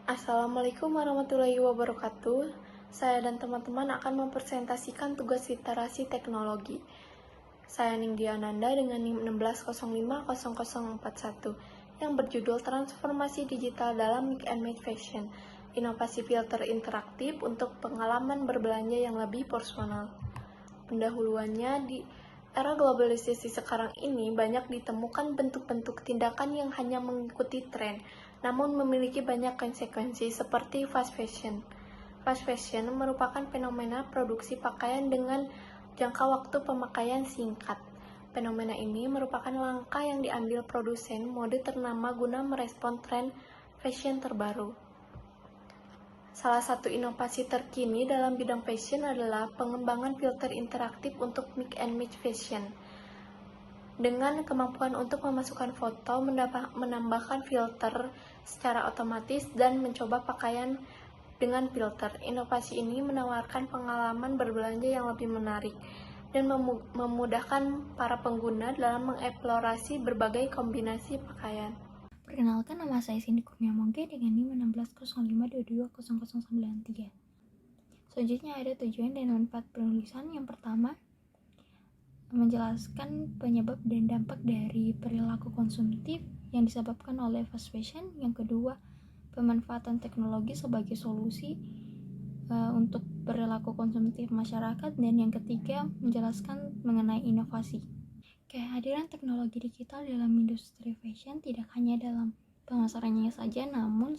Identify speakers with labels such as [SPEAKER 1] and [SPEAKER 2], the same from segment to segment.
[SPEAKER 1] Assalamualaikum warahmatullahi wabarakatuh. Saya dan teman-teman akan mempresentasikan tugas literasi teknologi. Saya Ningdia Ananda dengan NIM 16050041 yang berjudul Transformasi Digital dalam Mix and Match Fashion, inovasi filter interaktif untuk pengalaman berbelanja yang lebih personal. Pendahuluannya, di era globalisasi sekarang ini banyak ditemukan bentuk-bentuk tindakan yang hanya mengikuti tren, namun memiliki banyak konsekuensi seperti fast fashion. Fast fashion merupakan fenomena produksi pakaian dengan jangka waktu pemakaian singkat. Fenomena ini merupakan langkah yang diambil produsen mode ternama guna merespon tren fashion terbaru. Salah satu inovasi terkini dalam bidang fashion adalah pengembangan filter interaktif untuk mix and match fashion. Dengan kemampuan untuk memasukkan foto, menambahkan filter secara otomatis, dan mencoba pakaian dengan filter, inovasi ini menawarkan pengalaman berbelanja yang lebih menarik dan memudahkan para pengguna dalam mengeksplorasi berbagai kombinasi pakaian.
[SPEAKER 2] Perkenalkan, nama saya Cindy Kurniamoge dengan NIM 1605220093. Selanjutnya ada tujuan dan manfaat penulisan. Yang pertama, menjelaskan penyebab dan dampak dari perilaku konsumtif yang disebabkan oleh fast fashion. Yang kedua, pemanfaatan teknologi sebagai solusi untuk perilaku konsumtif masyarakat. Dan yang ketiga, menjelaskan mengenai inovasi. Kehadiran teknologi digital dalam industri fashion tidak hanya dalam pemasarannya saja, namun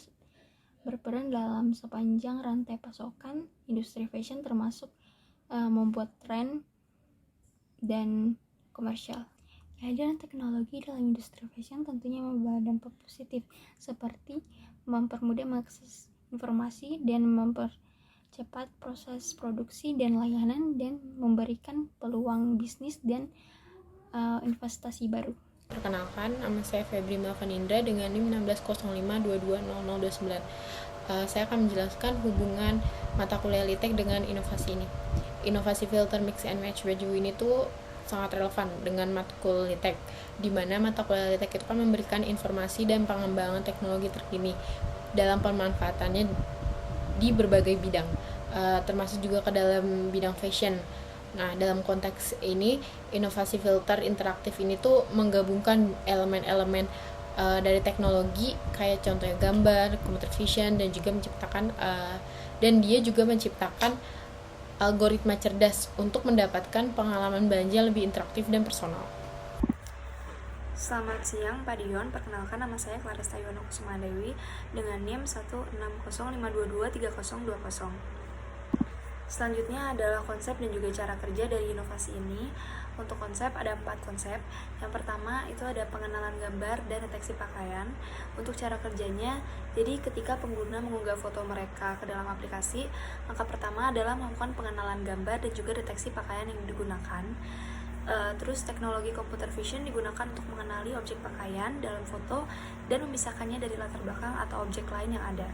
[SPEAKER 2] berperan dalam sepanjang rantai pasokan industri fashion, termasuk membuat tren dan komersial. Kehadiran teknologi dalam industri fashion tentunya membawa dampak positif, seperti mempermudah mengakses informasi dan mempercepat proses produksi dan layanan, dan memberikan peluang bisnis dan investasi baru.
[SPEAKER 3] Perkenalkan, nama saya Febri Malvanindra dengan NIM 1605220029. Saya akan menjelaskan hubungan mata kuliah Litek dengan inovasi ini. Inovasi filter mix and match baju ini tuh sangat relevan dengan matkul Litek, di mana mata kuliah Litek itu kan memberikan informasi dan pengembangan teknologi terkini dalam pemanfaatannya di berbagai bidang, termasuk juga ke dalam bidang fashion. Nah, dalam konteks ini, inovasi filter interaktif ini tuh menggabungkan elemen-elemen dari teknologi, kayak contohnya gambar, computer vision, dan juga menciptakan algoritma cerdas untuk mendapatkan pengalaman belanja lebih interaktif dan personal.
[SPEAKER 4] Selamat siang Pak Dion, perkenalkan nama saya Claresta Yono Kusumadewi dengan NIM 1605223020. Selanjutnya adalah konsep dan juga cara kerja dari inovasi ini. Untuk konsep ada 4 konsep. Yang pertama itu ada pengenalan gambar dan deteksi pakaian. Untuk cara kerjanya, jadi ketika pengguna mengunggah foto mereka ke dalam aplikasi, langkah pertama adalah melakukan pengenalan gambar dan juga deteksi pakaian yang digunakan. Terus teknologi computer vision digunakan untuk mengenali objek pakaian dalam foto dan memisahkannya dari latar belakang atau objek lain yang ada.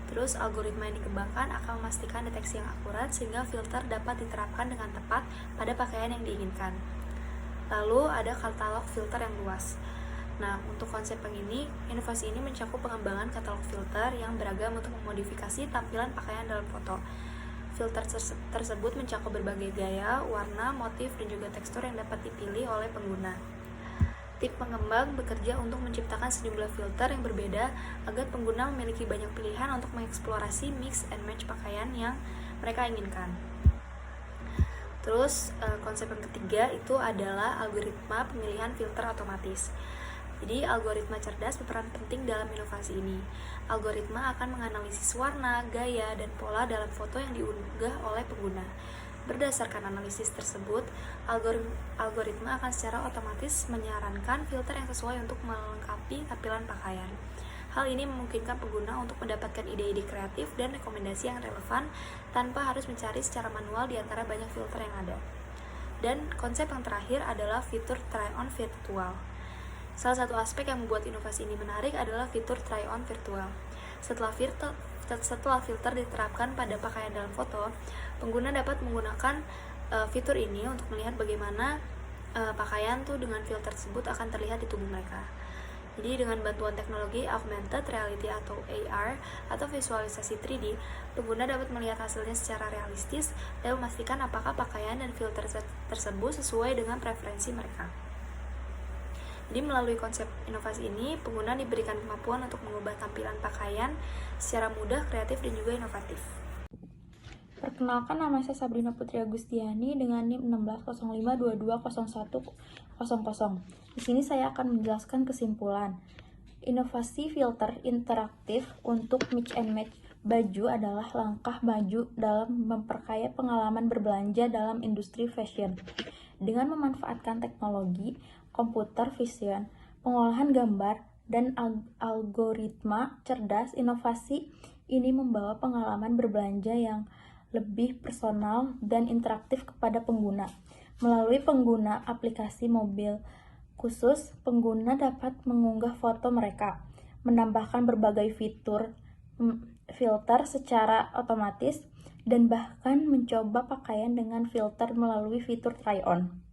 [SPEAKER 4] Terus algoritma yang dikembangkan akan memastikan deteksi yang akurat sehingga filter dapat diterapkan dengan tepat pada pakaian yang diinginkan. Lalu ada katalog filter yang luas. Nah, untuk konsep yang ini, inovasi ini mencakup pengembangan katalog filter yang beragam untuk memodifikasi tampilan pakaian dalam foto. Filter tersebut mencakup berbagai gaya, warna, motif, dan juga tekstur yang dapat dipilih oleh pengguna. Tim pengembang bekerja untuk menciptakan sejumlah filter yang berbeda agar pengguna memiliki banyak pilihan untuk mengeksplorasi mix and match pakaian yang mereka inginkan. Terus konsep yang ketiga itu adalah algoritma pemilihan filter otomatis. Jadi algoritma cerdas berperan penting dalam inovasi ini. Algoritma akan menganalisis warna, gaya, dan pola dalam foto yang diunggah oleh pengguna. Berdasarkan analisis tersebut, algoritma akan secara otomatis menyarankan filter yang sesuai untuk melengkapi tampilan pakaian. Hal ini memungkinkan pengguna untuk mendapatkan ide-ide kreatif dan rekomendasi yang relevan tanpa harus mencari secara manual di antara banyak filter yang ada. Dan konsep yang terakhir adalah fitur try-on virtual. Salah satu aspek yang membuat inovasi ini menarik adalah fitur try-on virtual. Setelah filter diterapkan pada pakaian dalam foto, pengguna dapat menggunakan fitur ini untuk melihat bagaimana pakaian tuh dengan filter tersebut akan terlihat di tubuh mereka. Jadi dengan bantuan teknologi augmented reality atau AR atau visualisasi 3D, pengguna dapat melihat hasilnya secara realistis dan memastikan apakah pakaian dan filter tersebut sesuai dengan preferensi mereka. Jadi melalui konsep inovasi ini, pengguna diberikan kemampuan untuk mengubah tampilan pakaian secara mudah, kreatif, dan juga inovatif.
[SPEAKER 2] Perkenalkan, nama saya Sabrina Putri Agustiani dengan NIM 1605220100. Di sini saya akan menjelaskan kesimpulan. Inovasi filter interaktif untuk mix and match baju adalah langkah maju dalam memperkaya pengalaman berbelanja dalam industri fashion. Dengan memanfaatkan teknologi, computer vision, pengolahan gambar, dan algoritma cerdas, inovasi ini membawa pengalaman berbelanja yang lebih personal dan interaktif kepada pengguna. Melalui pengguna aplikasi mobil khusus, pengguna dapat mengunggah foto mereka, menambahkan berbagai fitur filter secara otomatis, dan bahkan mencoba pakaian dengan filter melalui fitur try-on.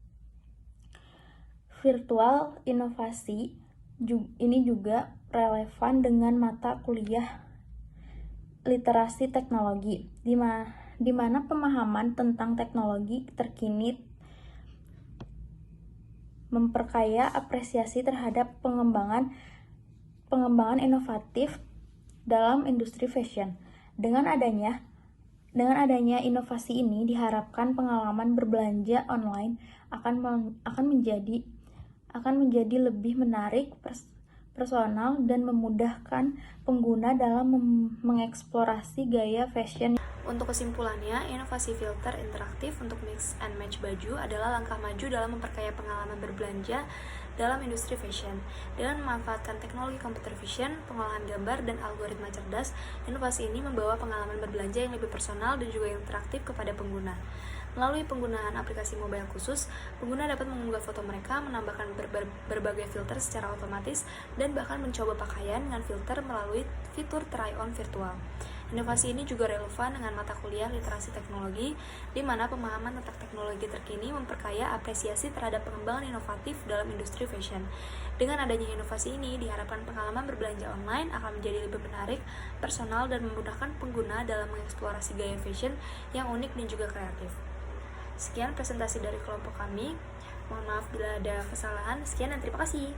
[SPEAKER 2] Virtual inovasi ini juga relevan dengan mata kuliah literasi teknologi, di mana pemahaman tentang teknologi terkini memperkaya apresiasi terhadap pengembangan inovatif dalam industri fashion. Dengan adanya inovasi ini, diharapkan pengalaman berbelanja online akan menjadi lebih menarik, personal, dan memudahkan pengguna dalam mengeksplorasi gaya fashion.
[SPEAKER 4] Untuk kesimpulannya, inovasi filter interaktif untuk mix and match baju adalah langkah maju dalam memperkaya pengalaman berbelanja dalam industri fashion. Dengan memanfaatkan teknologi computer vision, pengolahan gambar, dan algoritma cerdas, inovasi ini membawa pengalaman berbelanja yang lebih personal dan juga interaktif kepada pengguna. Melalui penggunaan aplikasi mobile khusus, pengguna dapat mengunggah foto mereka, menambahkan berbagai filter secara otomatis, dan bahkan mencoba pakaian dengan filter melalui fitur try-on virtual. Inovasi ini juga relevan dengan mata kuliah literasi teknologi, di mana pemahaman tentang teknologi terkini memperkaya apresiasi terhadap pengembangan inovatif dalam industri fashion. Dengan adanya inovasi ini, diharapkan pengalaman berbelanja online akan menjadi lebih menarik, personal, dan memudahkan pengguna dalam mengeksplorasi gaya fashion yang unik dan juga kreatif. Sekian presentasi dari kelompok kami. Mohon maaf bila ada kesalahan. Sekian dan terima kasih.